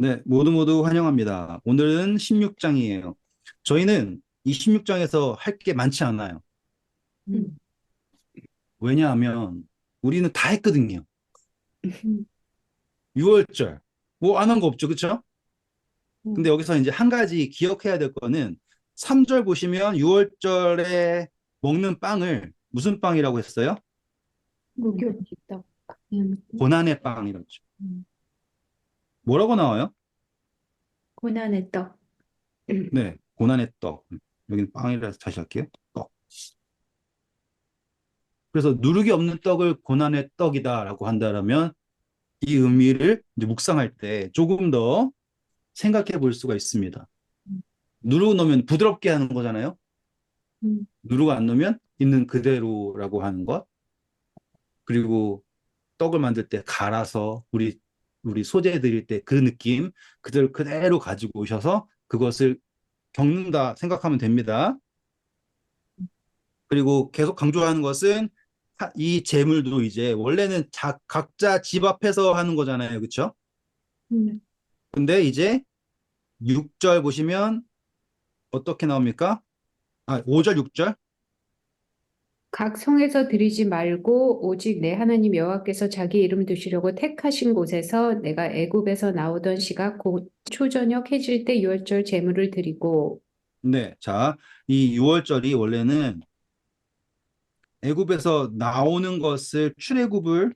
네, 모두 환영합니다. 오늘은 16장이에요. 저희는 이 16장에서 할 게 많지 않아요. 음, 왜냐하면 우리는 다 했거든요. 음, 6월절. 뭐 안 한 거 없죠, 그쵸? 근데 음. 여기서 이제 한 가지 기억해야 될 거는 3절 보시면 6월절에 먹는 빵을 무슨 빵이라고 했어요? 목욕탕. 고난의 빵이라고 했죠. 음. 뭐라고 나와요? 고난의 떡. 네, 고난의 떡. 여기는 빵이라서 다시 할게요. 떡. 그래서 누룩이 없는 떡을 고난의 떡이다라고 한다면 이 의미를 이제 묵상할 때 조금 더 생각해 볼 수가 있습니다. 누르고 넣으면 부드럽게 하는 거잖아요. 음, 누르고 안 넣으면 있는 그대로라고 하는 것. 그리고 떡을 만들 때 갈아서 우리 소재 드릴 때 그 느낌 그대로 가지고 오셔서 그것을 겪는다 생각하면 됩니다. 그리고 계속 강조하는 것은 이 제물도 이제 원래는 각자 집 앞에서 하는 거잖아요. 그렇죠? 음. 근데 이제 6절 보시면 어떻게 나옵니까? 5절, 6절? 각 성에서 드리지 말고 오직 내 하나님 여호와께서 자기 이름 두시려고 택하신 곳에서 내가 애굽에서 나오던 시각 곧 초저녁 해질 때 유월절 제물을 드리고. 네. 자, 이 6월절이 원래는 애굽에서 나오는 것을 출애굽을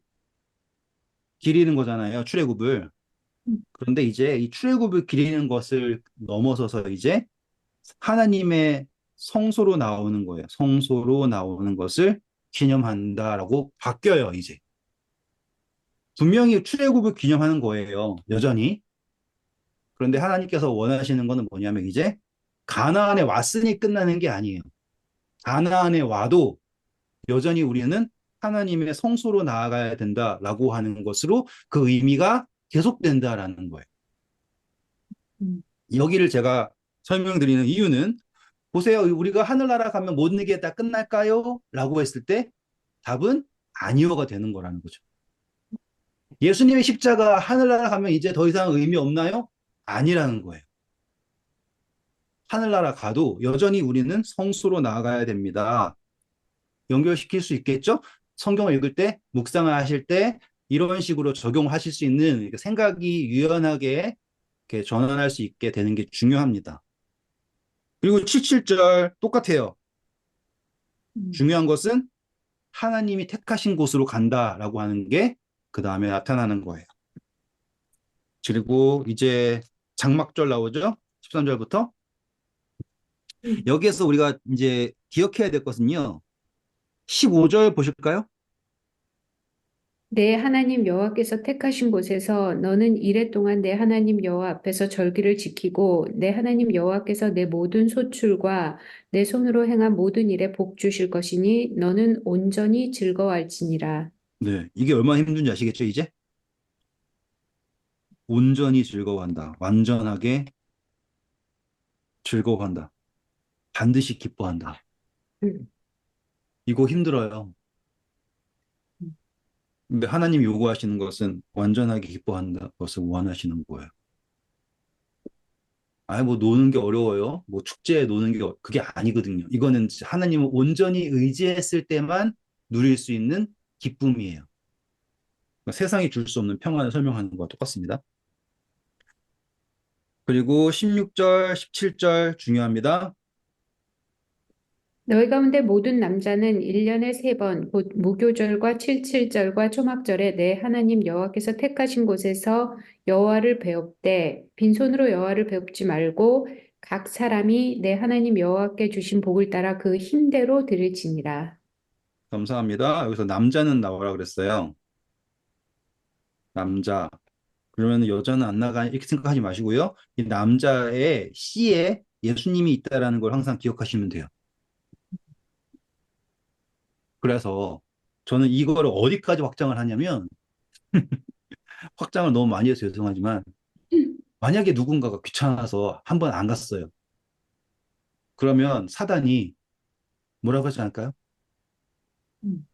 기리는 거잖아요. 출애굽을. 음, 그런데 이제 이 출애굽을 기리는 것을 넘어서서 이제 하나님의 성소로 나오는 거예요. 성소로 나오는 것을 기념한다라고 바뀌어요, 이제. 분명히 출애굽을 기념하는 거예요. 여전히. 그런데 하나님께서 원하시는 거는 뭐냐면 이제 가나안에 왔으니 끝나는 게 아니에요. 가나안에 와도 여전히 우리는 하나님의 성소로 나아가야 된다라고 하는 것으로 그 의미가 계속된다라는 거예요. 음, 여기를 제가 설명드리는 이유는 보세요. 우리가 하늘나라 가면 모든 게 다 끝날까요? 라고 했을 때 답은 아니오가 되는 거라는 거죠. 예수님의 십자가 하늘나라 가면 이제 더 이상 의미 없나요? 아니라는 거예요. 하늘나라 가도 여전히 우리는 성소로 나아가야 됩니다. 연결시킬 수 있겠죠? 성경을 읽을 때, 묵상을 하실 때 이런 식으로 적용하실 수 있는 생각이 유연하게 이렇게 전환할 수 있게 되는 게 중요합니다. 그리고 77절 똑같아요. 음. 중요한 것은 하나님이 택하신 곳으로 간다라고 하는 게 그 다음에 나타나는 거예요. 그리고 이제 장막절 나오죠? 13절부터. 음. 여기에서 우리가 이제 기억해야 될 것은요. 15절 보실까요? 내 하나님 여호와께서 택하신 곳에서 너는 이래 동안 내 하나님 여호와 앞에서 절기를 지키고 내 하나님 여호와께서 내 모든 소출과 내 손으로 행한 모든 일에 복 주실 것이니 너는 온전히 즐거워할지니라. 네. 이게 얼마나 힘든지 아시겠죠, 이제? 온전히 즐거워한다. 완전하게 즐거워한다. 반드시 기뻐한다. 음, 이거 힘들어요. 음, 근데 하나님 요구하시는 것은 완전하게 기뻐한다. 것을 원하시는 거예요. 뭐 노는 게 어려워요. 뭐 축제에 노는 게 그게 아니거든요. 이거는 하나님을 온전히 의지했을 때만 누릴 수 있는 기쁨이에요. 그러니까 세상이 줄 수 없는 평안을 설명하는 거와 똑같습니다. 그리고 16절, 17절 중요합니다. 너희 가운데 모든 남자는 1년에 3번 곧 무교절과 칠칠절과 초막절에 내 하나님 여호와께서 택하신 곳에서 여호와를 배웁되 빈손으로 여호와를 배웁지 말고 각 사람이 내 하나님 여호와께 주신 복을 따라 그 힘대로 드릴지니라. 감사합니다. 여기서 남자는 나오라 그랬어요. 남자. 그러면 여자는 안 나가 이렇게 생각하지 마시고요. 이 남자의 씨에 예수님이 있다라는 걸 항상 기억하시면 돼요. 그래서 저는 이거를 어디까지 확장을 하냐면 확장을 너무 많이 해서 죄송하지만 만약에 누군가가 귀찮아서 한 번 안 갔어요. 그러면 사단이 뭐라고 하지 않을까요? 음,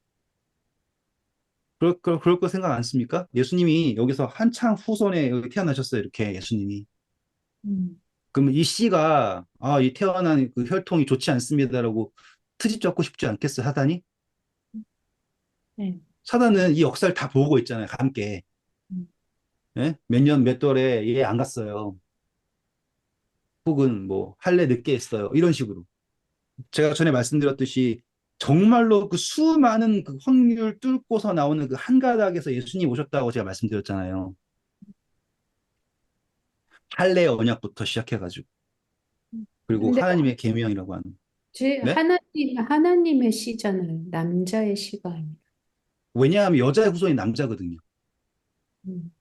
그럴 거 생각 안 씁니까? 예수님이 여기서 한창 후손에 여기 태어나셨어요. 이렇게 예수님이. 음, 그러면 이 씨가, 이 태어난 그 혈통이 좋지 않습니다라고 트집 잡고 싶지 않겠어요, 사단이? 네. 사단은 이 역사를 다 보고 있잖아요, 함께. 음, 예? 몇 년, 몇 돌에 얘 안 갔어요. 혹은 뭐, 할례 늦게 했어요. 이런 식으로. 제가 전에 말씀드렸듯이 정말로 그 수많은 그 확률 뚫고서 나오는 그 한 가닥에서 예수님 오셨다고 제가 말씀드렸잖아요. 할례 언약부터 시작해가지고. 그리고 근데 하나님의 계명이라고 하는. 네? 하나님의 씨잖아요. 남자의 씨가 아니라. 왜냐하면 여자의 후손이 남자거든요. 음,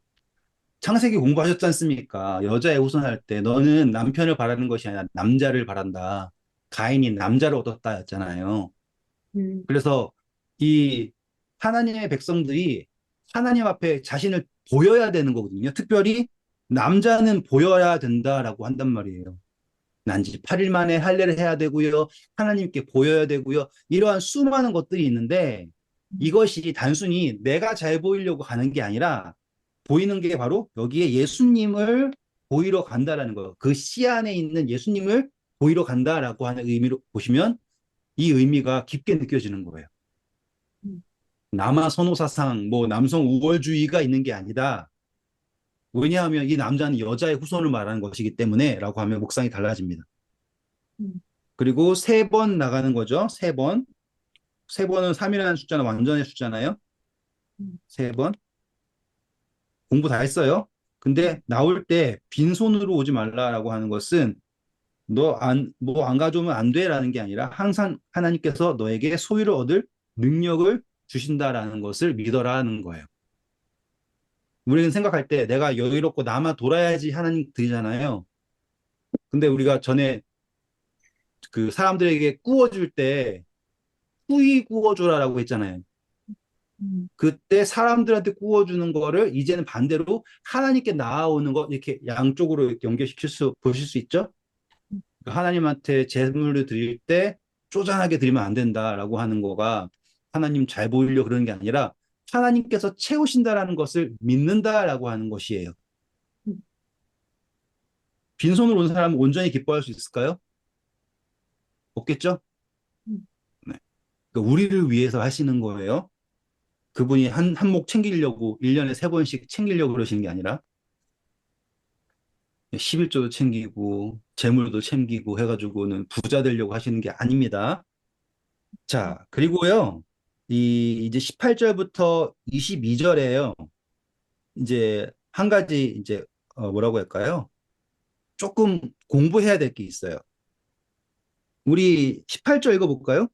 창세기 공부하셨지 않습니까? 여자의 후손할 때 너는 남편을 바라는 것이 아니라 남자를 바란다. 가인이 남자를 얻었다 였잖아요. 음, 그래서 이 하나님의 백성들이 하나님 앞에 자신을 보여야 되는 거거든요. 특별히 남자는 보여야 된다라고 한단 말이에요. 난지 8일 만에 할례를 해야 되고요. 하나님께 보여야 되고요. 이러한 수많은 것들이 있는데 이것이 단순히 내가 잘 보이려고 가는 게 아니라 보이는 게 바로 여기에 예수님을 보이러 간다라는 거예요. 그 씨 안에 있는 예수님을 보이러 간다라고 하는 의미로 보시면 이 의미가 깊게 느껴지는 거예요. 음, 남아 선호사상, 뭐 남성 우월주의가 있는 게 아니다. 왜냐하면 이 남자는 여자의 후손을 말하는 것이기 때문에라고 하면 묵상이 달라집니다. 음, 그리고 세 번 나가는 거죠. 세 번. 세 번은 3이라는 숫자는 완전의 숫자나요? 음, 세 번. 공부 다 했어요. 근데 나올 때 빈손으로 오지 말라라고 하는 것은 뭐 안 가져오면 안 돼라는 게 아니라 항상 하나님께서 너에게 소유를 얻을 능력을 주신다라는 것을 믿어라는 거예요. 우리는 생각할 때 내가 여유롭고 나만 돌아야지 하나님 드리잖아요. 근데 우리가 전에 그 사람들에게 구워줄 때 후이 구워줘라라고 했잖아요. 음. 그때 사람들한테 구워주는 거를 이제는 반대로 하나님께 나아오는 거 이렇게 양쪽으로 연결시킬 보실 수 있죠? 하나님한테 제물을 드릴 때 쪼잔하게 드리면 안 된다라고 하는 거가 하나님 잘 보이려 그러는 게 아니라 하나님께서 채우신다라는 것을 믿는다라고 하는 것이에요. 음. 빈손으로 온 사람은 온전히 기뻐할 수 있을까요? 없겠죠? 음. 네. 그러니까 우리를 위해서 하시는 거예요. 그분이 한 목 챙기려고 1년에 세 번씩 챙기려고 그러시는 게 아니라 11조도 챙기고 재물도 챙기고 해가지고는 부자 되려고 하시는 게 아닙니다. 자, 그리고요. 이제 18절부터 22절에요. 이제 한 가지 이제 뭐라고 할까요? 조금 공부해야 될 게 있어요. 우리 18절 읽어볼까요?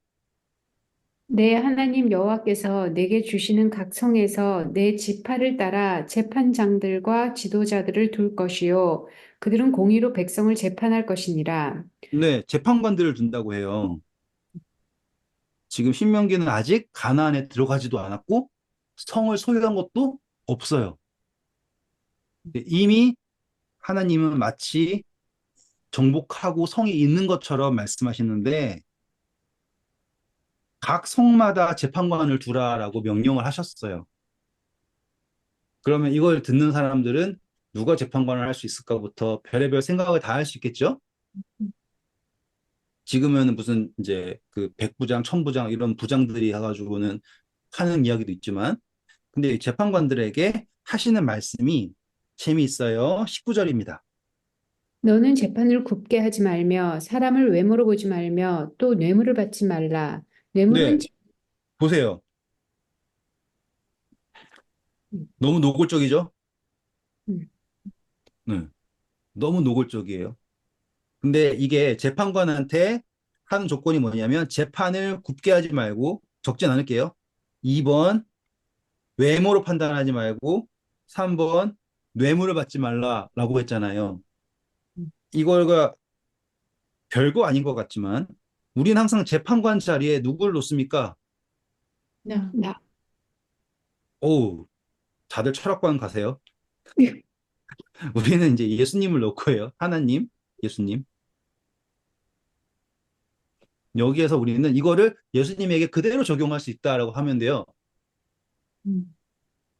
내 하나님 여호와께서 내게 주시는 각 성에서 내 지파를 따라 재판장들과 지도자들을 둘 것이요 그들은 공의로 백성을 재판할 것이니라. 네, 재판관들을 둔다고 해요. 지금 신명기는 아직 가나안에 들어가지도 않았고 성을 소유한 것도 없어요. 이미 하나님은 마치 정복하고 성이 있는 것처럼 말씀하시는데 각 성마다 재판관을 두라라고 명령을 하셨어요. 그러면 이걸 듣는 사람들은 누가 재판관을 할 수 있을까부터 별의별 생각을 다 할 수 있겠죠? 지금은 무슨 이제 그 백부장, 천부장 이런 부장들이 해가지고는 하는 이야기도 있지만 근데 이 재판관들에게 하시는 말씀이 재미있어요. 19절입니다. 너는 재판을 굽게 하지 말며 사람을 외모로 보지 말며 또 뇌물을 받지 말라. 뇌물은 네, 보세요. 음, 너무 노골적이죠? 음, 네, 너무 노골적이에요. 근데 이게 재판관한테 하는 조건이 뭐냐면 재판을 굽게 하지 말고 적진 않을게요. 2번 외모로 판단하지 말고 3번 뇌물을 받지 말라라고 했잖아요. 음. 이거가 별거 아닌 것 같지만 우리는 항상 재판관 자리에 누굴 놓습니까? 나. 오, 다들 철학관 가세요. 우리는 이제 예수님을 놓고 해요. 하나님, 예수님. 여기에서 우리는 이거를 예수님에게 그대로 적용할 수 있다라고 하면 돼요.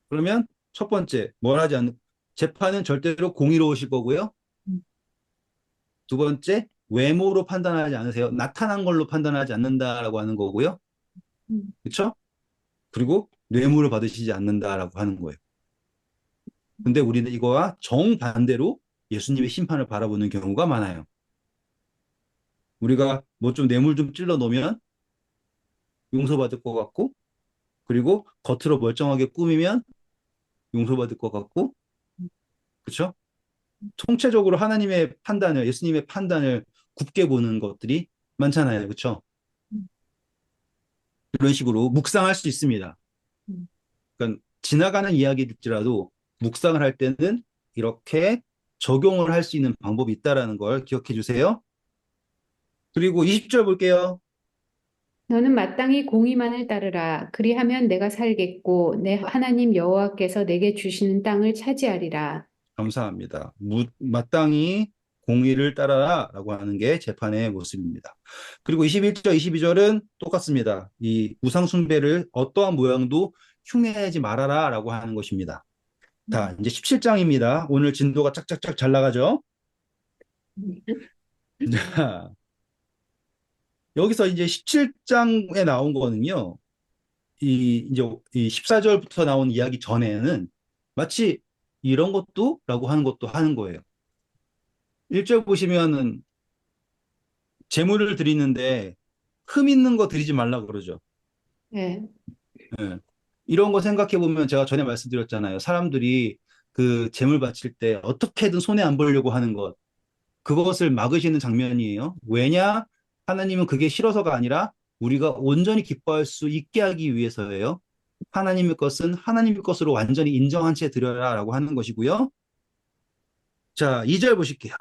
그러면 첫 번째, 뭘 하지 않는, 재판은 절대로 공의로우실 거고요. 음, 두 번째, 외모로 판단하지 않으세요. 나타난 걸로 판단하지 않는다라고 하는 거고요. 음, 그렇죠? 그리고 뇌물을 받으시지 않는다라고 하는 거예요. 근데 우리는 이거와 정반대로 예수님의 심판을 바라보는 경우가 많아요. 우리가 뭐 좀 뇌물 좀 찔러 놓으면 용서받을 것 같고, 그리고 겉으로 멀쩡하게 꾸미면 용서받을 것 같고, 그렇죠? 통체적으로 하나님의 판단을, 예수님의 판단을 굽게 보는 것들이 많잖아요. 그렇죠? 음, 이런 식으로 묵상할 수 있습니다. 음. 그러니까 지나가는 이야기일지라도 묵상을 할 때는 이렇게 적용을 할 수 있는 방법이 있다라는 걸 기억해 주세요. 그리고 20절 볼게요. 너는 마땅히 공의만을 따르라. 그리하면 내가 살겠고 내 하나님 여호와께서 내게 주시는 땅을 차지하리라. 감사합니다. 마땅히 공의를 따라라 라고 하는 게 재판의 모습입니다. 그리고 21절, 22절은 똑같습니다. 이 우상숭배를 어떠한 모양도 흉내내지 말아라 라고 하는 것입니다. 자, 이제 17장입니다. 오늘 진도가 짝짝짝 잘 나가죠? 자, 여기서 이제 17장에 나온 거는요, 이제 이 14절부터 나온 이야기 전에는 마치 이런 것도 라고 하는 것도 하는 거예요. 1절 보시면은 재물을 드리는데 흠 있는 거 드리지 말라 그러죠. 네. 예. 이런 거 생각해 보면 제가 전에 말씀드렸잖아요. 사람들이 그 재물 바칠 때 어떻게든 손해 안 보려고 하는 것, 그것을 막으시는 장면이에요. 왜냐? 하나님은 그게 싫어서가 아니라 우리가 온전히 기뻐할 수 있게 하기 위해서예요. 하나님의 것은 하나님의 것으로 완전히 인정한 채 드려라라고 하는 것이고요. 자, 2절 보실게요.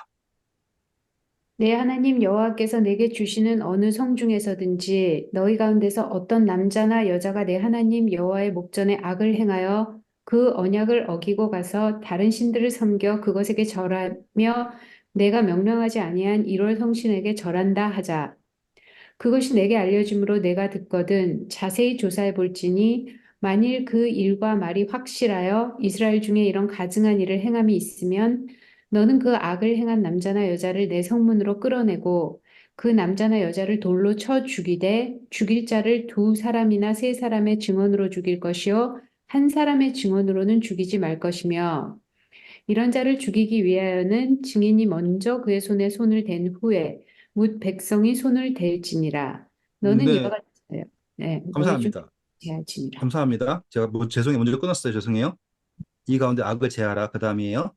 내 하나님 여호와께서 내게 주시는 어느 성 중에서든지 너희 가운데서 어떤 남자나 여자가 내 하나님 여호와의 목전에 악을 행하여 그 언약을 어기고 가서 다른 신들을 섬겨 그것에게 절하며 내가 명령하지 아니한 이롤 성신에게 절한다 하자. 그것이 내게 알려짐으로 내가 듣거든 자세히 조사해 볼지니 만일 그 일과 말이 확실하여 이스라엘 중에 이런 가증한 일을 행함이 있으면 너는 그 악을 행한 남자나 여자를 내 성문으로 끌어내고 그 남자나 여자를 돌로 쳐 죽이되 죽일 자를 두 사람이나 세 사람의 증언으로 죽일 것이요 한 사람의 증언으로는 죽이지 말 것이며 이런 자를 죽이기 위하여는 증인이 먼저 그의 손에 손을 댄 후에 뭇 백성이 손을 댈지니라. 너는 이와 네, 같이 하여. 네, 너희 중 감사합니다. 제하지니라. 감사합니다. 제가 뭐 죄송해요. 먼저 끊었어요. 죄송해요. 이 가운데 악을 제하라. 그 다음이에요.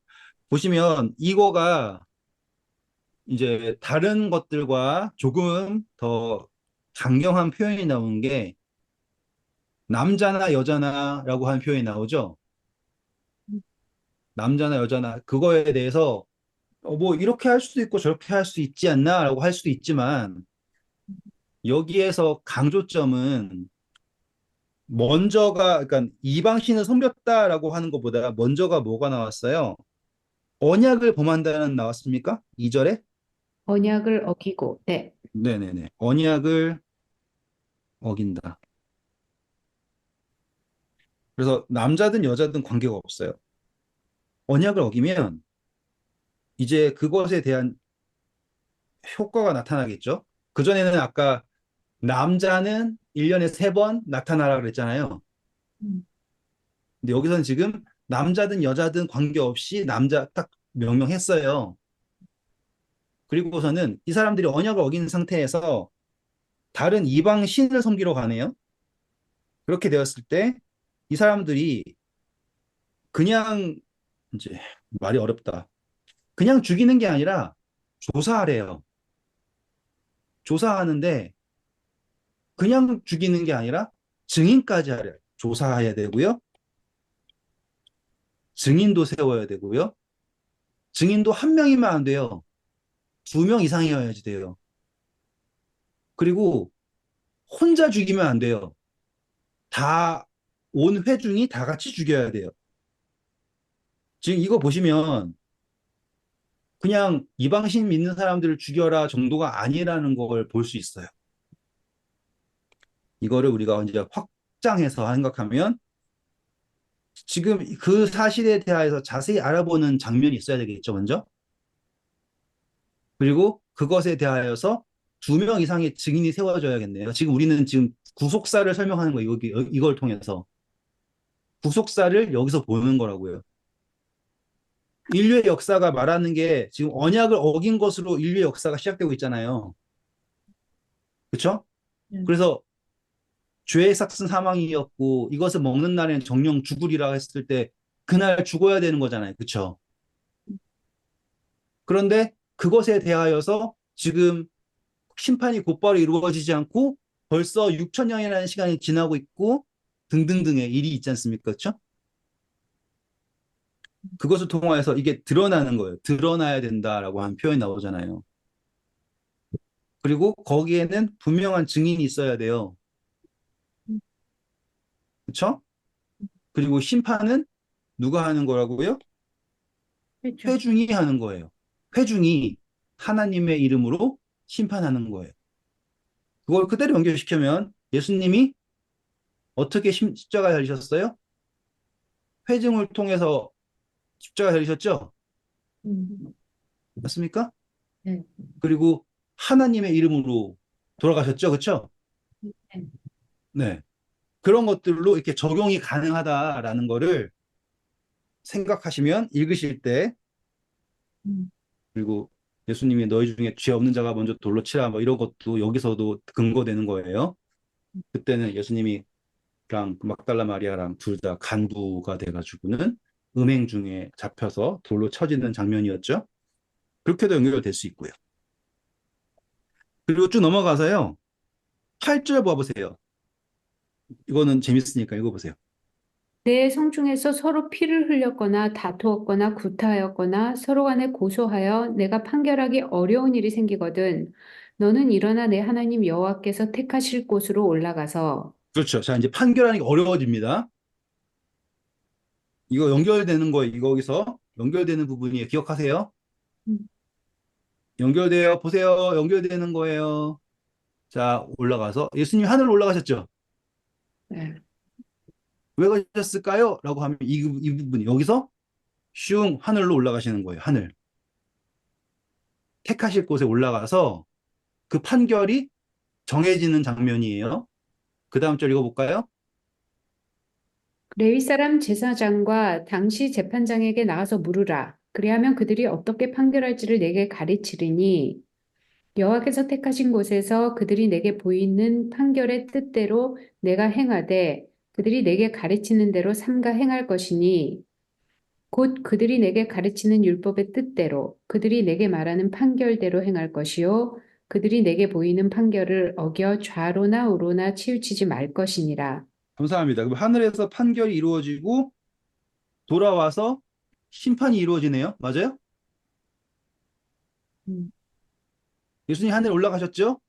보시면 이거가 이제 다른 것들과 조금 더 강경한 표현이 나오는 게 남자나 여자나라고 하는 표현이 나오죠. 남자나 여자나 그거에 대해서 뭐 이렇게 할 수도 있고 저렇게 할 수 있지 않나라고 할 수도 있지만 여기에서 강조점은 먼저가 그러니까 이방신을 섬겼다라고 하는 것보다 먼저가 뭐가 나왔어요? 언약을 범한다는 나왔습니까? 2절에? 언약을 어기고, 네, 네네네. 언약을 어긴다. 그래서 남자든 여자든 관계가 없어요. 언약을 어기면 이제 그것에 대한 효과가 나타나겠죠. 그전에는 아까 남자는 1년에 3번 나타나라 그랬잖아요. 음, 근데 여기서는 지금 남자든 여자든 관계없이 남자 딱 명명했어요. 그리고서는 이 사람들이 언약을 어긴 상태에서 다른 이방 신을 섬기러 가네요. 그렇게 되었을 때 이 사람들이 그냥 이제 말이 어렵다. 그냥 죽이는 게 아니라 조사하래요. 조사하는데 그냥 죽이는 게 아니라 증인까지 하래요. 조사해야 되고요. 증인도 세워야 되고요. 증인도 한 명이면 안 돼요. 2명 이상이어야지 돼요. 그리고 혼자 죽이면 안 돼요. 다, 온 회중이 다 같이 죽여야 돼요. 지금 이거 보시면 그냥 이방신 믿는 사람들을 죽여라 정도가 아니라는 걸 볼 수 있어요. 이거를 우리가 이제 확장해서 생각하면 지금 그 사실에 대하여서 자세히 알아보는 장면이 있어야 되겠죠, 먼저. 그리고 그것에 대하여서 2명 이상의 증인이 세워져야겠네요. 지금 우리는 지금 구속사를 설명하는 거예요. 이걸 통해서. 구속사를 여기서 보는 거라고요. 인류의 역사가 말하는 게 지금 언약을 어긴 것으로 인류의 역사가 시작되고 있잖아요. 그렇죠? 음. 그래서 죄의 삭슨 사망이었고 이것을 먹는 날에는 정령 죽으리라 했을 때 그날 죽어야 되는 거잖아요. 그렇죠? 그런데 그것에 대하여서 지금 심판이 곧바로 이루어지지 않고 벌써 6천 년이라는 시간이 지나고 있고 등등등의 일이 있지 않습니까? 그렇죠? 그것을 통해서 이게 드러나는 거예요. 드러나야 된다라고 하는 표현이 나오잖아요. 그리고 거기에는 분명한 증인이 있어야 돼요. 그렇죠? 그리고 심판은 누가 하는 거라고요? 그렇죠. 회중이 하는 거예요. 회중이 하나님의 이름으로 심판하는 거예요. 그걸 그대로 연결시키면 예수님이 어떻게 십자가 달리셨어요? 회중을 통해서 십자가 달리셨죠? 음. 맞습니까? 네. 그리고 하나님의 이름으로 돌아가셨죠? 그렇죠? 네. 네. 그런 것들로 이렇게 적용이 가능하다라는 거를 생각하시면 읽으실 때 음. 그리고 예수님이 너희 중에 죄 없는 자가 먼저 돌로 치라 뭐 이런 것도 여기서도 근거되는 거예요. 그때는 예수님이랑 그 막달라 마리아랑 둘 다 간부가 돼가지고는 음행 중에 잡혀서 돌로 쳐지는 장면이었죠. 그렇게도 연결될 수 있고요. 그리고 쭉 넘어가서요. 8절 봐보세요. 이거는 재밌으니까 읽어보세요. 내 성중에서 서로 피를 흘렸거나 다투었거나 구타하였거나 서로 간에 고소하여 내가 판결하기 어려운 일이 생기거든 너는 일어나 내 하나님 여호와께서 택하실 곳으로 올라가서 그렇죠. 자, 이제 판결하는 게 어려워집니다. 이거 연결되는 거예요. 이거 여기서 연결되는 부분이에요. 기억하세요? 음. 연결돼요. 보세요. 연결되는 거예요. 자, 올라가서 예수님 하늘 올라가셨죠? 네. 왜 가셨을까요? 라고 하면 이 부분이 여기서 슝 하늘로 올라가시는 거예요. 하늘. 택하실 곳에 올라가서 그 판결이 정해지는 장면이에요. 그 다음 절 읽어볼까요? 레위 사람 제사장과 당시 재판장에게 나가서 물으라. 그리하면 그들이 어떻게 판결할지를 내게 가르치리니 여호와께서 택하신 곳에서 그들이 내게 보이는 판결의 뜻대로 내가 행하되 그들이 내게 가르치는 대로 삼가 행할 것이니 곧 그들이 내게 가르치는 율법의 뜻대로 그들이 내게 말하는 판결대로 행할 것이요 그들이 내게 보이는 판결을 어겨 좌로나 우로나 치우치지 말 것이니라. 감사합니다. 그럼 하늘에서 판결이 이루어지고 돌아와서 심판이 이루어지네요. 맞아요? 음. 예수님 하늘 올라가셨죠?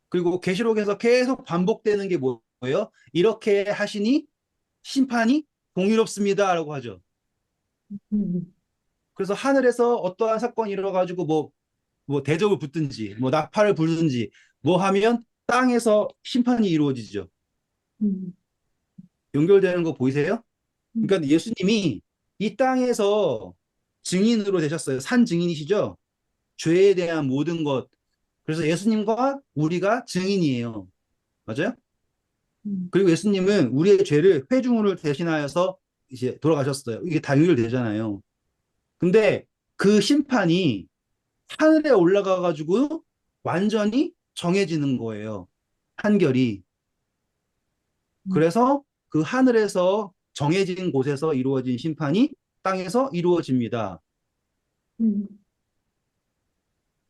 그리고 계시록에서 계속 반복되는 게 뭐예요? 이렇게 하시니 심판이 공의롭습니다라고 하죠. 음. 그래서 하늘에서 어떠한 사건이 일어가지고 뭐 대접을 붙든지 뭐 나팔을 불든지 뭐 하면 땅에서 심판이 이루어지죠. 음. 연결되는 거 보이세요? 음. 그러니까 예수님이 이 땅에서 증인으로 되셨어요. 산 증인이시죠? 죄에 대한 모든 것. 그래서 예수님과 우리가 증인이에요. 맞아요? 음. 그리고 예수님은 우리의 죄를 회중으로 대신하여서 이제 돌아가셨어요. 이게 다 연결되잖아요. 근데 그 심판이 하늘에 올라가 가지고 완전히 정해지는 거예요. 판결이. 음. 그래서 그 하늘에서 정해진 곳에서 이루어진 심판이 땅에서 이루어집니다. 음.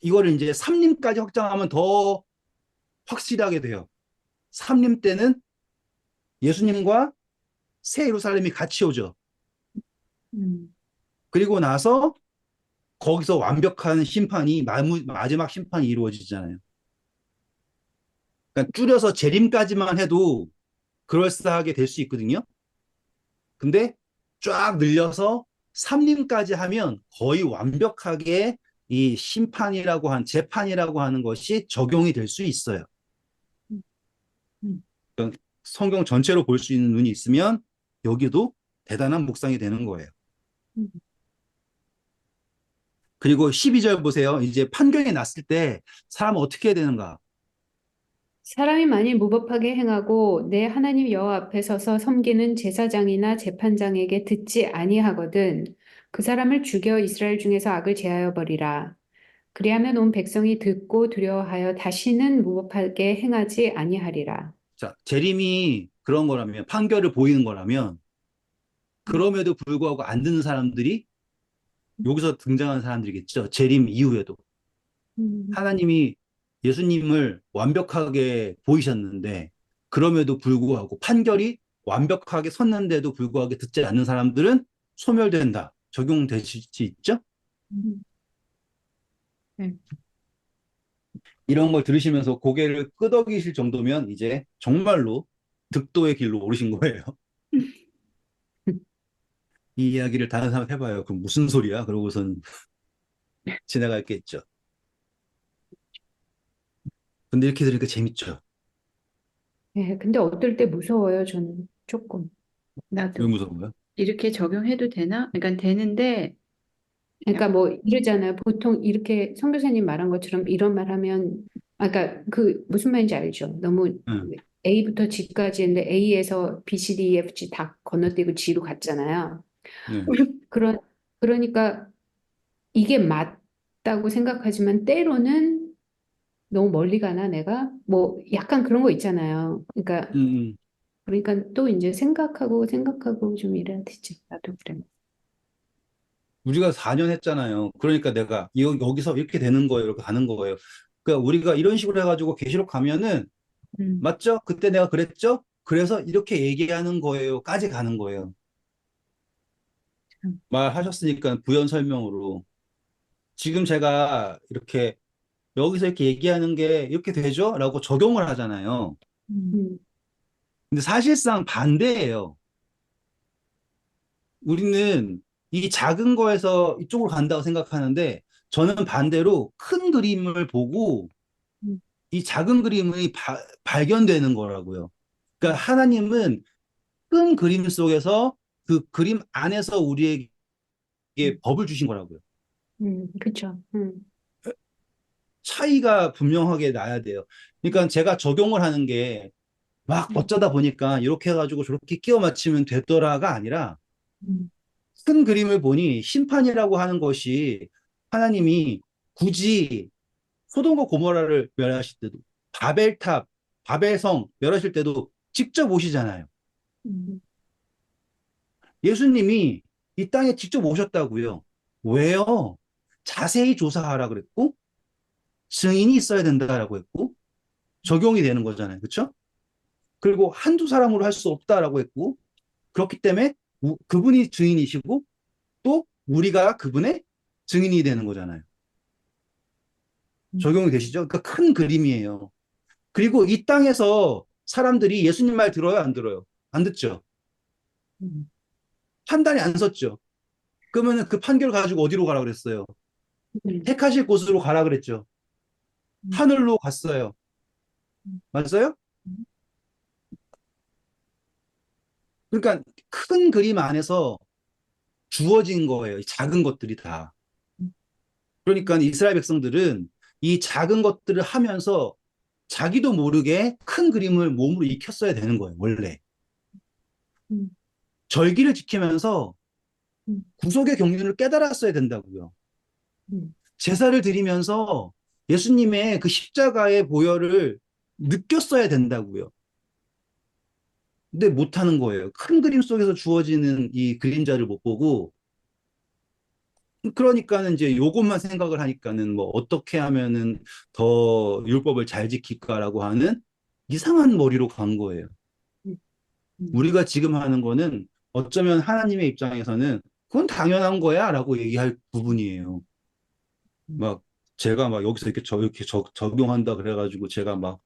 이거를 이제 삼림까지 확장하면 더 확실하게 돼요. 삼림 때는 예수님과 새 예루살렘이 같이 오죠. 음. 그리고 나서 거기서 완벽한 심판이 마지막 심판이 이루어지잖아요. 그러니까 줄여서 재림까지만 해도 그럴싸하게 될 수 있거든요. 근데 쫙 늘려서 삼림까지 하면 거의 완벽하게 이 심판이라고 한 재판이라고 하는 것이 적용이 될 수 있어요. 음. 그러니까 성경 전체로 볼 수 있는 눈이 있으면 여기도 대단한 묵상이 되는 거예요. 음. 그리고 12절 보세요. 이제 판결이 났을 때 사람은 어떻게 해야 되는가? 사람이 만일 무법하게 행하고 내 하나님 여호와 앞에 서서 섬기는 제사장이나 재판장에게 듣지 아니하거든 그 사람을 죽여 이스라엘 중에서 악을 제하여 버리라. 그리하면 온 백성이 듣고 두려워하여 다시는 무법하게 행하지 아니하리라. 자, 재림이 그런 거라면, 판결을 보이는 거라면, 그럼에도 불구하고 안 듣는 사람들이 여기서 등장하는 사람들이겠죠. 재림 이후에도. 음, 하나님이 예수님을 완벽하게 보이셨는데, 그럼에도 불구하고 판결이 완벽하게 섰는데도 불구하고 듣지 않는 사람들은 소멸된다. 적용될 수 있죠? 음, 네. 이런 걸 들으시면서 고개를 끄덕이실 정도면 이제 정말로 득도의 길로 오르신 거예요. 이 이야기를 다른 사람 해봐요. 그럼 무슨 소리야? 그러고선 지나갈겠죠. 근데 이렇게 들으니까 재밌죠. 네, 근데 어떨 때 무서워요, 저는 조금. 왜 나도 무서운 거야? 이렇게 적용해도 되나? 그러니까 되는데 그러니까 약- 뭐 이러잖아요. 보통 이렇게 성 교사님 말한 것처럼 이런 말 하면, 그러니까 그 무슨 말인지 알죠? 너무 응, A부터 G까지 했는데 A에서 B, C, D, E, F, G 다 건너뛰고 G로 갔잖아요. 네. 그런, 그러니까 이게 맞다고 생각하지만 때로는 너무 멀리 가나 내가? 뭐 약간 그런 거 있잖아요. 그러니까 음, 음. 또 이제 생각하고 좀 이래야 되지. 나도 그래. 우리가 4년 했잖아요. 그러니까 내가 여기서 이렇게 되는 거예요. 이렇게 가는 거예요. 그러니까 우리가 이런 식으로 해가지고 계시록 가면은 음, 맞죠? 그때 내가 그랬죠? 그래서 이렇게 얘기하는 거예요.까지 가는 거예요. 참. 말하셨으니까 부연 설명으로. 지금 제가 이렇게 여기서 이렇게 얘기하는 게 이렇게 되죠? 라고 적용을 하잖아요. 음, 근데 사실상 반대예요. 우리는 이 작은 거에서 이쪽으로 간다고 생각하는데 저는 반대로 큰 그림을 보고 음, 이 작은 그림이 발견되는 거라고요. 그러니까 하나님은 큰 그림 속에서 그 그림 안에서 우리에게 음, 법을 주신 거라고요. 그쵸. 차이가 분명하게 나야 돼요. 그러니까 제가 적용을 하는 게 막 음, 어쩌다 보니까 이렇게 해가지고 저렇게 끼워 맞추면 되더라가 아니라 음, 큰 그림을 보니 심판이라고 하는 것이 하나님이 굳이 소돔과 고모라를 멸하실 때도 바벨탑, 바벨성 멸하실 때도 직접 오시잖아요. 음, 예수님이 이 땅에 직접 오셨다고요. 왜요? 자세히 조사하라 그랬고 증인이 있어야 된다라고 했고 적용이 되는 거잖아요. 그렇죠? 그리고 한두 사람으로 할 수 없다라고 했고 그렇기 때문에 그분이 증인이시고 또 우리가 그분의 증인이 되는 거잖아요. 음, 적용이 되시죠? 그러니까 큰 그림이에요. 그리고 이 땅에서 사람들이 예수님 말 들어요, 안 들어요? 안 듣죠? 음, 판단이 안 섰죠? 그러면 그 판결 가지고 어디로 가라 그랬어요? 음, 택하실 곳으로 가라 그랬죠? 음, 하늘로 갔어요. 음, 맞아요? 음, 그러니까 큰 그림 안에서 주어진 거예요. 이 작은 것들이 다. 그러니까 이스라엘 백성들은 이 작은 것들을 하면서 자기도 모르게 큰 그림을 몸으로 익혔어야 되는 거예요, 원래. 음, 절기를 지키면서 음, 구속의 경륜을 깨달았어야 된다고요. 음, 제사를 드리면서 예수님의 그 십자가의 보혈을 느꼈어야 된다고요. 근데 못하는 거예요. 큰 그림 속에서 주어지는 이 그림자를 못 보고, 그러니까는 이제 요것만 생각을 하니까는 뭐 어떻게 하면은 더 율법을 잘 지킬까라고 하는 이상한 머리로 간 거예요. 음, 음, 우리가 지금 하는 거는 어쩌면 하나님의 입장에서는 그건 당연한 거야 라고 얘기할 부분이에요. 음, 막 제가 막 여기서 이렇게 적용한다 그래가지고 제가 막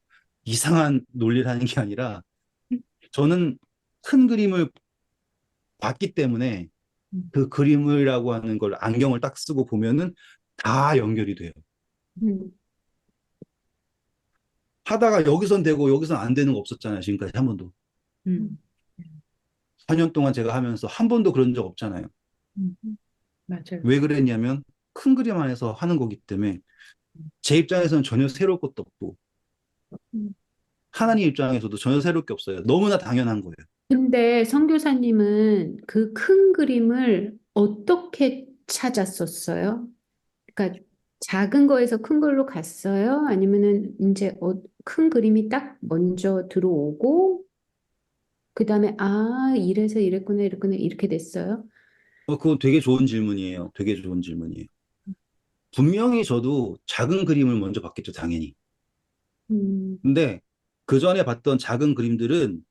이상한 논리를 하는 게 아니라 저는 큰 그림을 봤기 때문에 음, 그 그림이라고 하는 걸 안경을 딱 쓰고 보면은 다 연결이 돼요. 음, 하다가 여기선 되고 여기선 안 되는 거 없었잖아요. 지금까지 한 번도. 음. 4년 동안 제가 하면서 한 번도 그런 적 없잖아요. 음, 맞아요. 왜 그랬냐면 큰 그림 안에서 하는 거기 때문에 제 입장에서는 전혀 새로울 것도 없고 음. 하나님 입장에서도 전혀 새로울 게 없어요. 너무나 당연한 거예요. 근데 선교사님은 그 큰 그림을 어떻게 찾았었어요? 그러니까 작은 거에서 큰 걸로 갔어요? 아니면은 이제 큰 그림이 딱 먼저 들어오고 그다음에 아 이래서 이랬구나 이랬구나 이렇게 됐어요? 그건 되게 좋은 질문이에요. 되게 좋은 질문이에요. 분명히 저도 작은 그림을 먼저 봤겠죠, 당연히. 음, 근데 그 전에 봤던 작은 그림들은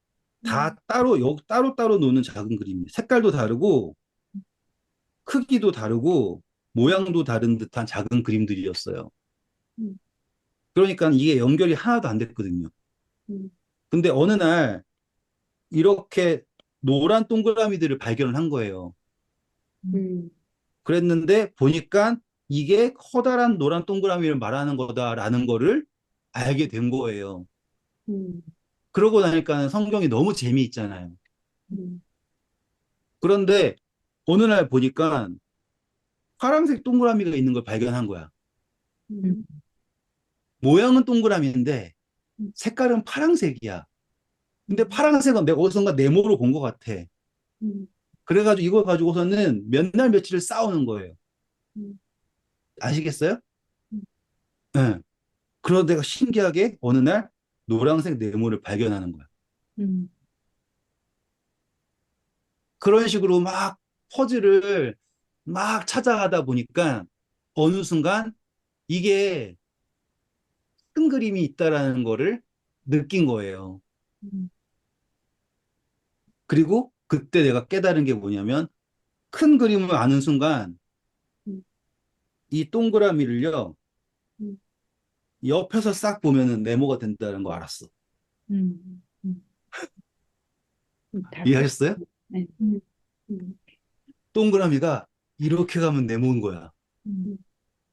다 음, 따로 노는 작은 그림이에요. 색깔도 다르고, 크기도 다르고, 모양도 다른 듯한 작은 그림들이었어요. 음, 그러니까 이게 연결이 하나도 안 됐거든요. 음, 근데 어느 날 이렇게 노란 동그라미들을 발견을 한 거예요. 음, 음, 그랬는데 보니까 이게 커다란 노란 동그라미를 말하는 거다라는 거를 알게 된 거예요. 음, 그러고 나니까 성경이 너무 재미있잖아요. 음, 그런데 어느 날 보니까 파란색 동그라미가 있는 걸 발견한 거야. 음, 모양은 동그라미인데 음, 색깔은 파란색이야. 근데 음, 파란색은 내가 어디선가 네모로 본 것 같아. 음, 그래가지고 이걸 가지고서는 몇 날 며칠을 싸우는 거예요. 음, 아시겠어요? 음, 네. 그런데 내가 신기하게 어느 날 노란색 네모를 발견하는 거야. 음, 그런 식으로 막 퍼즐을 막 찾아가다 보니까 어느 순간 이게 큰 그림이 있다라는 거를 느낀 거예요. 음, 그리고 그때 내가 깨달은 게 뭐냐면 큰 그림을 아는 순간 음, 이 동그라미를요 음, 옆에서 싹 보면은 네모가 된다는 거 알았어. 음, 음. 답이 이해하셨어요? 네. 음, 음, 동그라미가 이렇게 가면 네모인 거야. 음,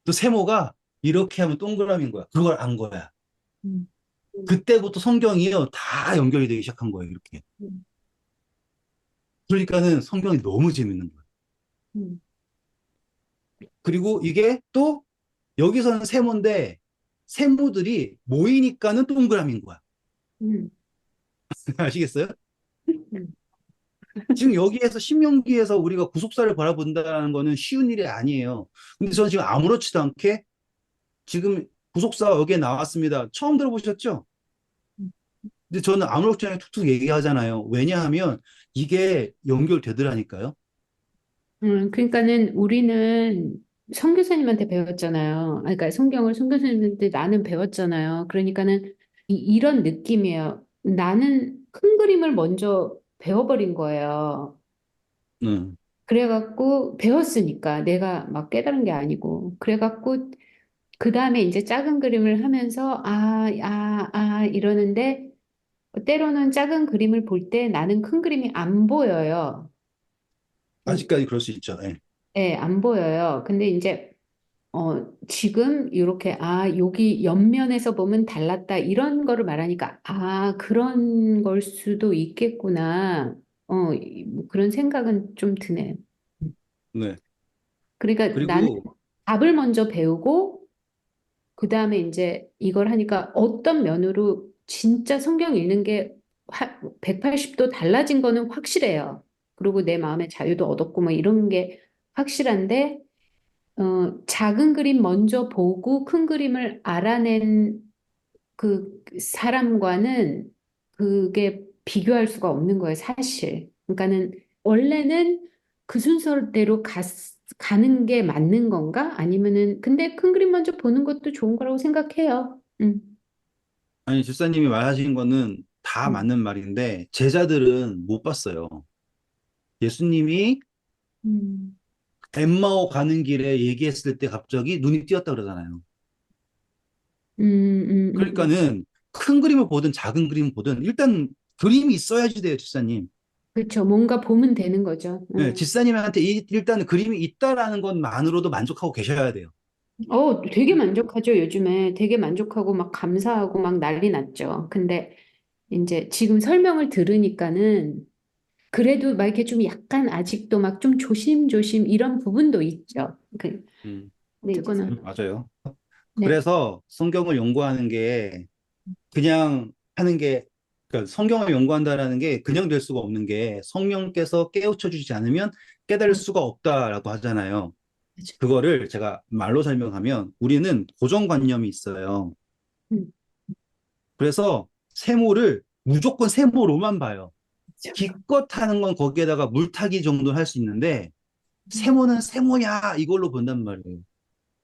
또 세모가 이렇게 하면 동그라미인 거야. 그걸 안 거야. 음, 음, 그때부터 성경이요 다 연결이 되기 시작한 거예요. 이렇게. 음, 그러니까는 성경이 너무 재밌는 거예요. 음, 그리고 이게 또 여기서는 세모인데 세모들이 모이니까는 동그라미인 거야. 음, 아시겠어요? 음, 지금 여기에서 신명기에서 우리가 구속사를 바라본다는 거는 쉬운 일이 아니에요. 근데 저는 지금 아무렇지도 않게 지금 구속사 여기에 나왔습니다. 처음 들어보셨죠? 음, 근데 저는 아무렇지 않게 툭툭 얘기하잖아요. 왜냐하면 이게 연결되더라니까요. 그러니까는 우리는 선교사님한테 배웠잖아요. 아, 그러니까 성경을 선교사님한테 나는 배웠잖아요. 그러니까는 이런 느낌이에요. 나는 큰 그림을 먼저 배워버린 거예요. 음. 그래갖고 배웠으니까 내가 막 깨달은 게 아니고 그래갖고 그 다음에 이제 작은 그림을 하면서 이러는데 때로는 작은 그림을 볼 때 나는 큰 그림이 안 보여요. 음, 아직까지 그럴 수 있죠. 예. 네, 안 보여요. 근데 이제 지금 이렇게 여기 옆면에서 보면 달랐다 이런 거를 말하니까 그런 걸 수도 있겠구나. 뭐 그런 생각은 좀 드네요. 네. 그러니까 나는 그리고 답을 먼저 배우고 그다음에 이제 이걸 하니까 어떤 면으로 진짜 성경 읽는 게 180도 달라진 거는 확실해요. 그리고 내 마음의 자유도 얻었고 뭐 이런 게 확실한데 작은 그림 먼저 보고 큰 그림을 알아낸 그 사람과는 그게 비교할 수가 없는 거예요, 사실. 그러니까는 원래는 그 순서대로 가는 게 맞는 건가? 아니면은 근데 큰 그림 먼저 보는 것도 좋은 거라고 생각해요. 아니 집사님이 말하신 거는 다 음, 맞는 말인데 제자들은 못 봤어요. 예수님이 음, 엠마오 가는 길에 얘기했을 때 갑자기 눈이 띄었다 그러잖아요. 음, 음. 그러니까는 큰 그림을 보든 작은 그림을 보든 일단 그림이 있어야지 돼요, 집사님. 그렇죠. 뭔가 보면 되는 거죠. 네, 집사님한테 일단 그림이 있다라는 것만으로도 만족하고 계셔야 돼요. 되게 만족하죠, 요즘에. 되게 만족하고 막 감사하고 막 난리 났죠. 근데 이제 지금 설명을 들으니까는 그래도 막 이렇게 좀 약간 아직도 막 좀 조심조심 이런 부분도 있죠. 음, 근데 이제 맞아요. 네. 그래서 성경을 연구하는 게 그냥 하는 게, 그러니까 성경을 연구한다라는 게 그냥 될 수가 없는 게 성령께서 깨우쳐 주지 않으면 깨달을 음, 수가 없다라고 하잖아요. 맞아. 그거를 제가 말로 설명하면 우리는 고정관념이 있어요. 음, 그래서 세모를 무조건 세모로만 봐요. 맞아. 기껏 하는 건 거기에다가 물타기 정도는 할 수 있는데 음, 세모는 세모야 이걸로 본단 말이에요.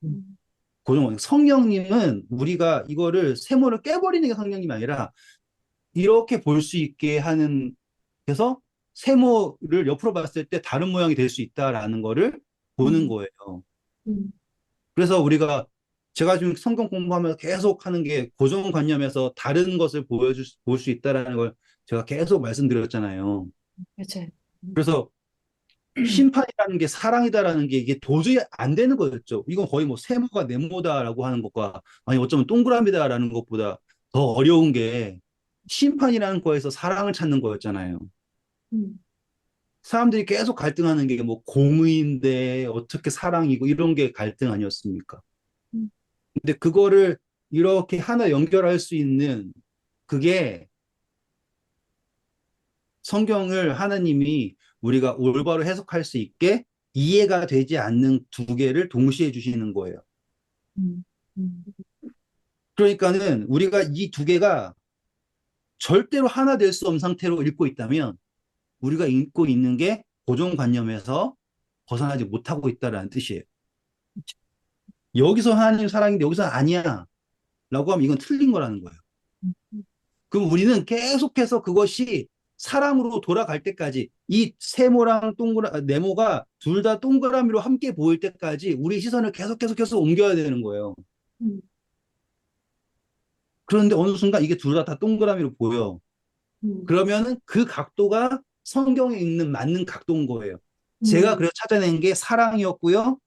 음, 고정 성령님은 우리가 이거를 세모를 깨버리는 게 성령님이 아니라 이렇게 볼 수 있게 하는, 그래서 세모를 옆으로 봤을 때 다른 모양이 될 수 있다라는 거를 보는 음, 거예요. 음, 그래서 우리가, 제가 지금 성경 공부하면서 계속 하는 게 고정관념에서 다른 것을 볼 수 있다라는 걸 제가 계속 말씀드렸잖아요. 맞아요. 그래서 심판이라는 게 사랑이다라는 게 이게 도저히 안 되는 거였죠. 이건 거의 뭐 세모가 네모다라고 하는 것과, 아니 어쩌면 동그라미다라는 것보다 더 어려운 게 심판이라는 거에서 사랑을 찾는 거였잖아요. 음, 사람들이 계속 갈등하는 게 뭐 공의인데 어떻게 사랑이고 이런 게 갈등 아니었습니까? 음, 근데 그거를 이렇게 하나 연결할 수 있는, 그게 성경을 하나님이 우리가 올바로 해석할 수 있게 이해가 되지 않는 두 개를 동시에 주시는 거예요. 음, 음, 그러니까는 우리가 이 두 개가 절대로 하나 될 수 없는 상태로 읽고 있다면 우리가 읽고 있는 게 고정관념에서 벗어나지 못하고 있다라는 뜻이에요. 여기서 하나님 사랑인데 여기서 아니야 라고 하면 이건 틀린 거라는 거예요. 음, 그럼 우리는 계속해서 그것이 사랑으로 돌아갈 때까지, 이 세모랑 네모가 둘 다 동그라미로 함께 보일 때까지 우리 시선을 계속 옮겨야 되는 거예요. 음, 그런데 어느 순간 이게 둘 다 동그라미로 보여. 음, 그러면은 그 각도가 성경에 있는 맞는 각도인 거예요. 제가 음, 그래서 찾아낸 게 사랑이었고요.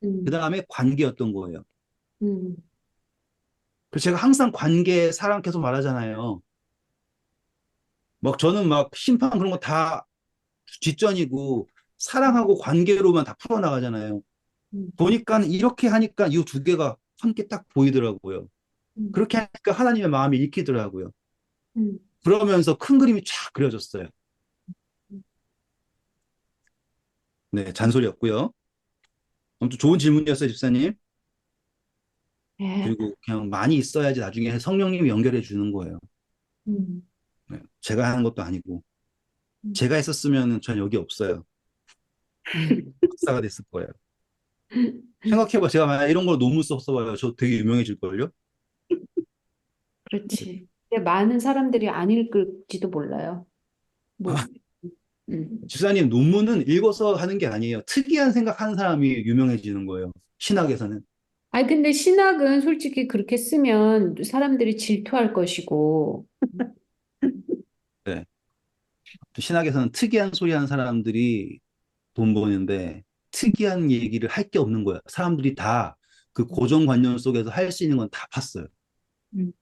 그 음, 다음에 관계였던 거예요. 음, 그래서 제가 항상 관계, 사랑 계속 말하잖아요. 막 저는 막 심판 그런 거 다 뒷전이고 사랑하고 관계로만 다 풀어나가잖아요. 음, 보니까 이렇게 하니까 이 두 개가 함께 딱 보이더라고요. 음, 그렇게 하니까 하나님의 마음이 읽히더라고요. 음, 그러면서 큰 그림이 쫙 그려졌어요. 네, 잔소리였고요. 아무튼 좋은 질문이었어요, 집사님. 예, 그리고 그냥 많이 있어야지 나중에 성령님이 연결해 주는 거예요. 음, 네, 제가 하는 것도 아니고. 음. 제가 했었으면 전 여기 없어요. 박사가 됐을 거예요. 생각해봐. 제가 만약 이런 걸 논문 써봐요. 저 되게 유명해질걸요? 그렇지. 근데 많은 사람들이 안 읽을지도 몰라요. 뭐, 아, 음. 집사님, 논문은 읽어서 하는 게 아니에요. 특이한 생각하는 사람이 유명해지는 거예요. 신학에서는. 아니, 근데 신학은 솔직히 그렇게 쓰면 사람들이 질투할 것이고, 네. 신학에서는 특이한 소리 하는 사람들이 돈 버는데 특이한 얘기를 할 게 없는 거야. 사람들이 다 그 고정관념 속에서 할 수 있는 건 다 팠어요. 음,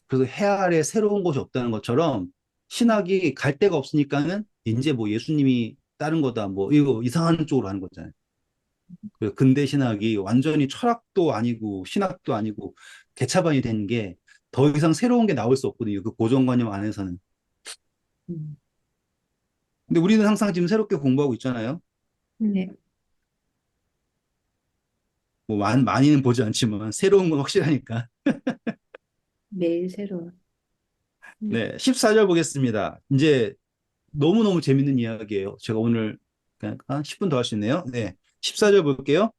그래서 해 아래 새로운 것이 없다는 것처럼 신학이 갈 데가 없으니까는 이제 뭐 예수님이 다른 거다 뭐 이거 이상한 쪽으로 하는 거잖아요. 그 근대 신학이 완전히 철학도 아니고 신학도 아니고 개차반이 된 게 더 이상 새로운 게 나올 수 없거든요. 그 고정관념 안에서는. 음. 근데 우리는 항상 지금 새롭게 공부하고 있잖아요. 네, 뭐 많이는 보지 않지만 새로운 건 확실하니까. 매일 새로워. 음. 네, 14절 보겠습니다. 이제 너무너무 재밌는 이야기예요. 제가 오늘 그냥 한 10분 더 할 수 있네요. 네, 14절 볼게요.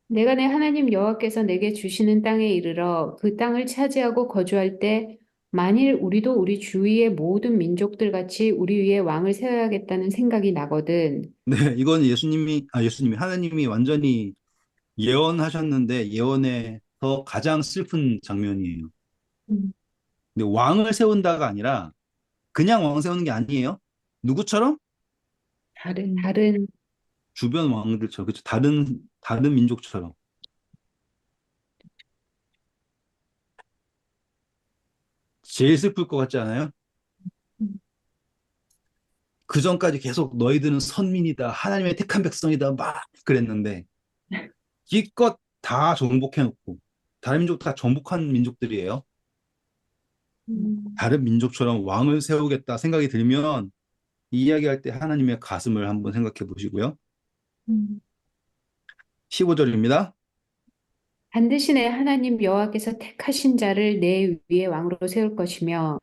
내가 내 하나님 여호와께서 내게 주시는 땅에 이르러 그 땅을 차지하고 거주할 때 만일 우리도 우리 주위의 모든 민족들 같이 우리 위에 왕을 세워야겠다는 생각이 나거든. 네, 이건 예수님이 하나님이 완전히 예언하셨는데 예언에서 가장 슬픈 장면이에요. 음. 근데 왕을 세운다가 아니라 그냥 왕 세우는 게 아니에요. 누구처럼? 다른 주변 왕들처럼, 그렇죠. 다른 민족처럼. 제일 슬플 것 같지 않아요? 그 전까지 계속 너희들은 선민이다, 하나님의 택한 백성이다, 막 그랬는데, 기껏 다 정복해놓고, 다른 민족 다 정복한 민족들이에요. 음, 다른 민족처럼 왕을 세우겠다 생각이 들면, 이 이야기할 때 하나님의 가슴을 한번 생각해 보시고요. 음, 15절입니다. 반드시 내 하나님 여호와께서 택하신 자를 내 위에 왕으로 세울 것이며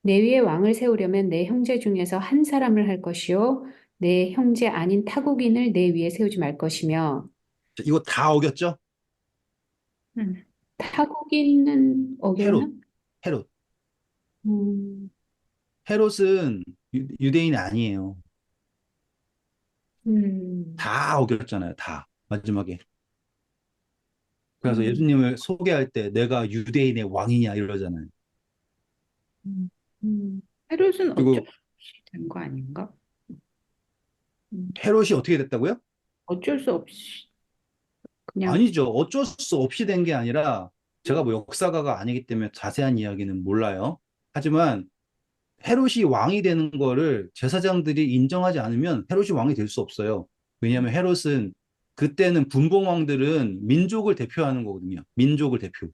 내 위에 왕을 세우려면 내 형제 중에서 한 사람을 할 것이요 내 형제 아닌 타국인을 내 위에 세우지 말 것이며 이거 다 어겼죠? 음, 타국인은 어겼나? 헤롯, 헤롯. 음, 헤롯은 유대인이 아니에요. 음, 다 어겼잖아요, 다. 마지막에. 그래서 음, 예수님을 소개할 때 내가 유대인의 왕이냐 이러잖아요. 음, 헤롯은 어쩔 그리고 수 없이 된 거 아닌가? 음, 헤롯이 어떻게 됐다고요? 어쩔 수 없이 그냥 아니죠. 어쩔 수 없이 된 게 아니라 제가 뭐 역사가가 아니기 때문에 자세한 이야기는 몰라요. 하지만 헤롯이 왕이 되는 거를 제사장들이 인정하지 않으면 헤롯이 왕이 될 수 없어요. 왜냐하면 헤롯은 그때는 분봉왕들은 민족을 대표하는 거거든요. 민족을 대표.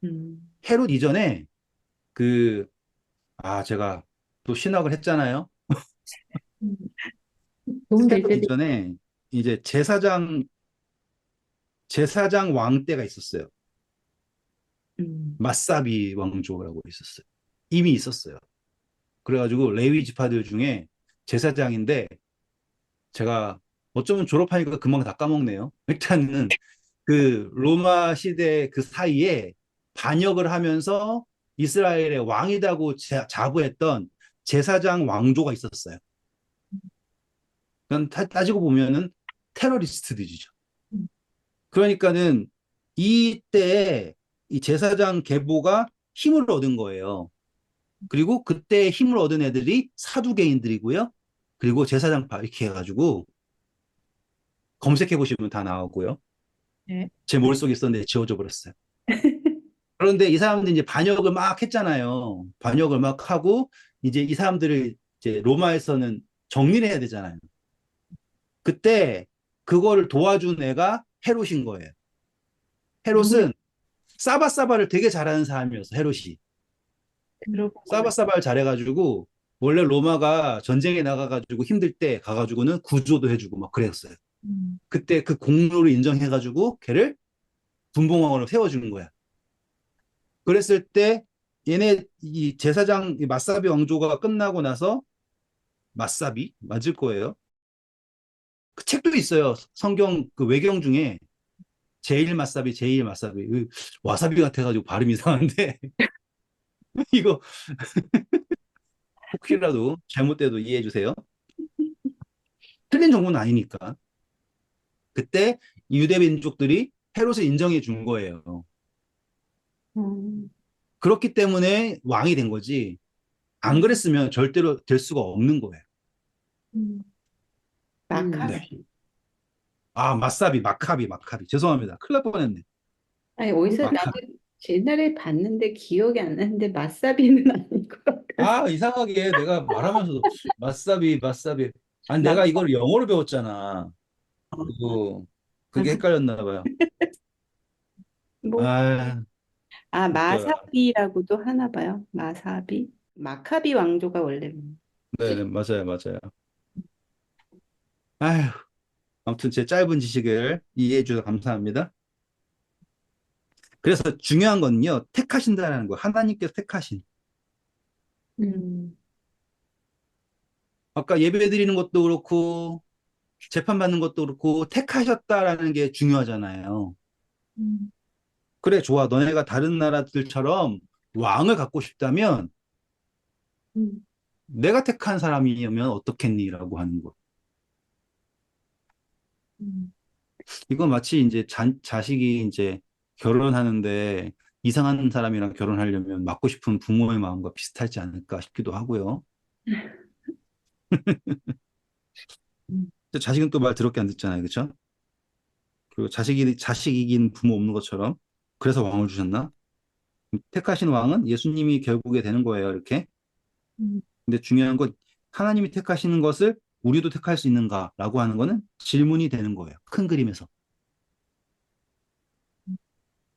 음, 헤롯 이전에 그, 제가 또 신학을 했잖아요. 음, 도움될 헤롯 때도 이전에 이제 제사장 왕 때가 있었어요. 음, 마사비 왕조라고 있었어요. 이미 있었어요. 그래가지고 레위 지파들 중에 제사장인데 제가 어쩌면 졸업하니까 금방 다 까먹네요. 일단은 그 로마 시대 그 사이에 반역을 하면서 이스라엘의 왕이라고 자부했던 제사장 왕조가 있었어요. 그건 따지고 보면은 테러리스트들이죠. 음, 그러니까는 이때에 이 제사장 계보가 힘을 얻은 거예요. 그리고 그때 힘을 얻은 애들이 사두개인들이고요. 그리고 제사장파 이렇게 해가지고 검색해 보시면 다 나오고요. 네. 제 머릿속에 있었는데 지워져 버렸어요. 그런데 이 사람들이 이제 반역을 막 했잖아요. 반역을 막 하고 이제 이 사람들을 이제 로마에서는 정리를 해야 되잖아요. 그때 그거를 도와준 애가 헤롯인 거예요. 누구야? 헤롯은 사바사바를 되게 잘하는 사람이었어, 헤롯이. 들어본 것 같아. 사바사바를 잘해가지고 원래 로마가 전쟁에 나가가지고 힘들 때 가가지고는 구조도 해주고 막 그랬어요. 음, 그때 그 공로를 인정해가지고 걔를 분봉왕으로 세워주는 거야. 그랬을 때 얘네 이 제사장 이 마사비 왕조가 끝나고 나서 마사비 맞을 거예요. 그 책도 있어요. 성경 그 외경 중에 제일 마사비, 제일 마사비. 와사비 같아가지고 발음 이상한데 이거 혹시라도 잘못돼도 이해해 주세요. 틀린 정보는 아니니까. 그때 유대 민족들이 헤롯을 인정해 준 거예요. 음, 그렇기 때문에 왕이 된 거지. 안 그랬으면 절대로 될 수가 없는 거예요. 음, 네. 마카비. 마카비. 죄송합니다. 큰일 날 뻔했네. 아니, 어디서 나도 마카비. 옛날에 봤는데 기억이 안 나는데 마사비는 아닌 것 같아서. 이상하게 내가 말하면서도 마사비. 아니, 마, 내가 이걸 영어로 배웠잖아. 어, 그리고 그게 헷갈렸나 봐요. 뭐, 아, 웃겨라. 마사비라고도 하나 봐요. 마사비. 마카비 왕조가 원래 네, 맞아요. 아휴, 아무튼 제 짧은 지식을 이해해 주셔서 감사합니다. 그래서 중요한 건요, 택하신다는 거예요. 하나님께서 택하신. 음, 아까 예배 드리는 것도 그렇고, 재판받는 것도 그렇고, 택하셨다라는 게 중요하잖아요. 음, 그래, 좋아. 너네가 다른 나라들처럼 왕을 갖고 싶다면, 음, 내가 택한 사람이면 어떻겠니? 라고 하는 거. 음, 이건 마치 이제 자식이 이제 결혼하는데 이상한 사람이랑 결혼하려면 맡고 싶은 부모의 마음과 비슷하지 않을까 싶기도 하고요. 음, 근데 자식은 또 말 더럽게 안 듣잖아요. 그렇죠? 그리고 자식 이긴 부모 없는 것처럼 그래서 왕을 주셨나? 택하신 왕은 예수님이 결국에 되는 거예요. 이렇게. 음, 근데 중요한 건 하나님이 택하시는 것을 우리도 택할 수 있는가라고 하는 거는 질문이 되는 거예요. 큰 그림에서.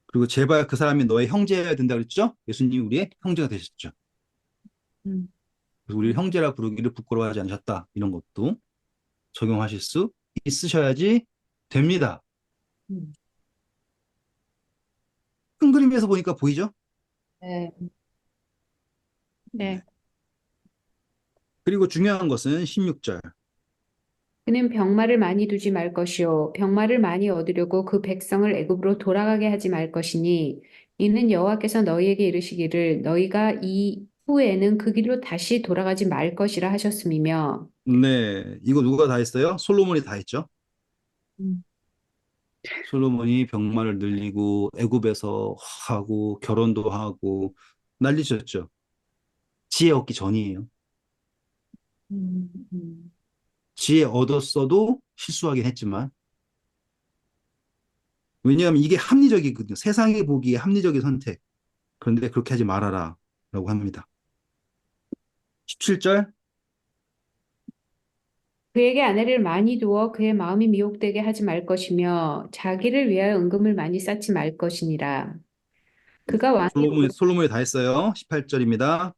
그리고 제발 그 사람이 너의 형제여야 된다 그랬죠? 예수님이 우리의 형제가 되셨죠. 음, 그래서 우리를 형제라 부르기를 부끄러워하지 않으셨다. 이런 것도 적용하실 수 있으셔야지 됩니다. 음. 큰 그림에서 보니까 보이죠? 네, 네. 네. 그리고 중요한 것은 16절. 그는 병마를 많이 두지 말 것이요 병마를 많이 얻으려고 그 백성을 애굽으로 돌아가게 하지 말 것이니 이는 여호와께서 너희에게 이르시기를 너희가 이 후에는 그 길로 다시 돌아가지 말 것이라 하셨음이며 네, 이거 누가 다 했어요? 솔로몬이 다 했죠. 음, 솔로몬이 병마를 늘리고 애굽에서 하고 결혼도 하고 난리쳤죠. 지혜 얻기 전이에요. 음, 음, 지혜 얻었어도 실수하긴 했지만 왜냐하면 이게 합리적이거든요. 세상이 보기에 합리적인 선택. 그런데 그렇게 하지 말아라 라고 합니다. 17절. 그에게 아내를 많이 두어 그의 마음이 미혹되게 하지 말 것이며 자기를 위하여 은금을 많이 쌓지 말 것이니라. 그가 왕에 솔로몬이 다 했어요. 18절입니다.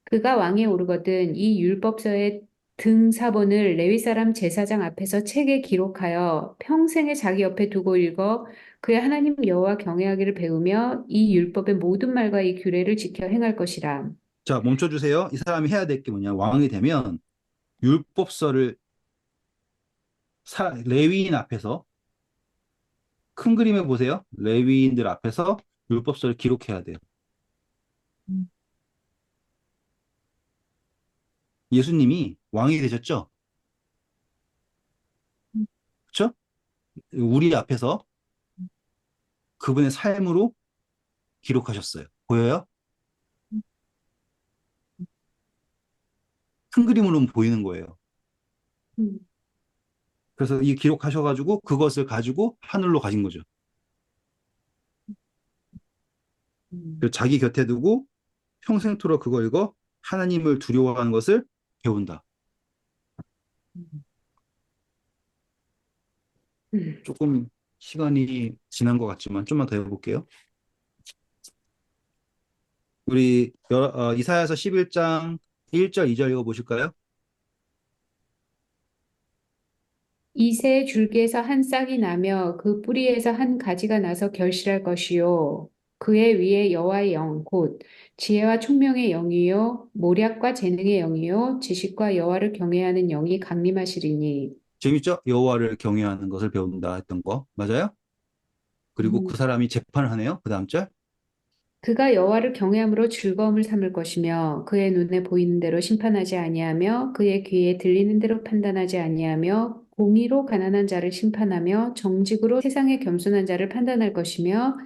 그가 왕에 오르거든 이 율법서의 등사본을 레위 사람 제사장 앞에서 책에 기록하여 평생에 자기 옆에 두고 읽어 그의 하나님 여호와 경외하기를 배우며 이 율법의 모든 말과 이 규례를 지켜 행할 것이라. 자, 멈춰주세요. 이 사람이 해야 될 게 뭐냐. 왕이 되면 율법서를 레위인 앞에서 큰 그림에 보세요. 레위인들 앞에서 율법서를 기록해야 돼요. 음, 예수님이 왕이 되셨죠? 음, 그렇죠? 우리 앞에서 그분의 삶으로 기록하셨어요. 보여요? 큰 그림으로는 보이는 거예요. 음, 그래서 이 기록하셔가지고 그것을 가지고 하늘로 가신 거죠. 음, 그래서 자기 곁에 두고 평생토록 그거 읽어 하나님을 두려워하는 것을 배운다. 음. 음. 조금 시간이 지난 것 같지만 좀만 더 해볼게요. 우리 이사야서 11장 1절, 2절 읽어보실까요? 이새 줄기에서 한 싹이 나며 그 뿌리에서 한 가지가 나서 결실할 것이요 그의 위에 여호와의 영 곧 지혜와 총명의 영이요 모략과 재능의 영이요 지식과 여호와를 경외하는 영이 강림하시리니 재밌죠? 여호와를 경외하는 것을 배운다 했던 거 맞아요? 그리고 음, 그 사람이 재판을 하네요. 그 다음 절. 그가 여호와를 경외함으로 즐거움을 삼을 것이며 그의 눈에 보이는 대로 심판하지 아니하며 그의 귀에 들리는 대로 판단하지 아니하며 공의로 가난한 자를 심판하며 정직으로 세상의 겸손한 자를 판단할 것이며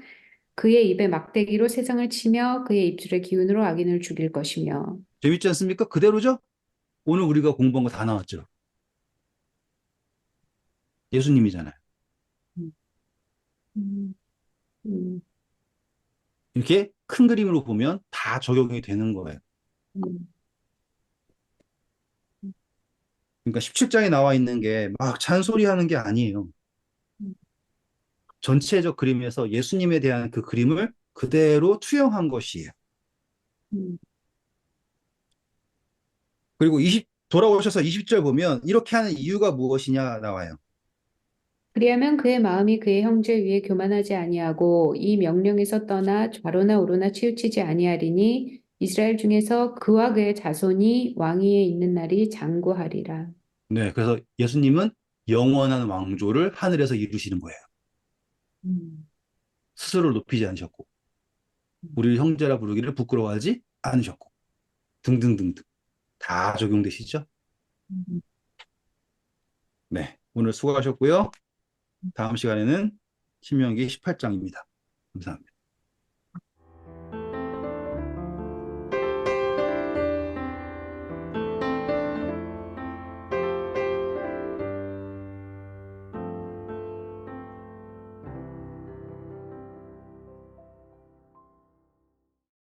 그의 입에 막대기로 세상을 치며 그의 입술의 기운으로 악인을 죽일 것이며 재밌지 않습니까? 그대로죠? 오늘 우리가 공부한 거 다 나왔죠. 예수님이잖아요. 음, 음, 음, 이렇게 큰 그림으로 보면 다 적용이 되는 거예요. 음, 그러니까 17장에 나와 있는 게 막 잔소리하는 게 아니에요. 음, 전체적 그림에서 예수님에 대한 그 그림을 그대로 투영한 것이에요. 음. 그리고 돌아오셔서 20절 보면 이렇게 하는 이유가 무엇이냐 나와요. 그리하면 그의 마음이 그의 형제 위에 교만하지 아니하고 이 명령에서 떠나 좌로나 우로나 치우치지 아니하리니 이스라엘 중에서 그와 그의 자손이 왕위에 있는 날이 장구하리라. 네, 그래서 예수님은 영원한 왕조를 하늘에서 이루시는 거예요. 음, 스스로를 높이지 않으셨고, 우리를 형제라 부르기를 부끄러워하지 않으셨고, 등등등등. 다 적용되시죠? 음. 네, 오늘 수고하셨고요. 다음 시간에는 신명기 18장입니다. 감사합니다.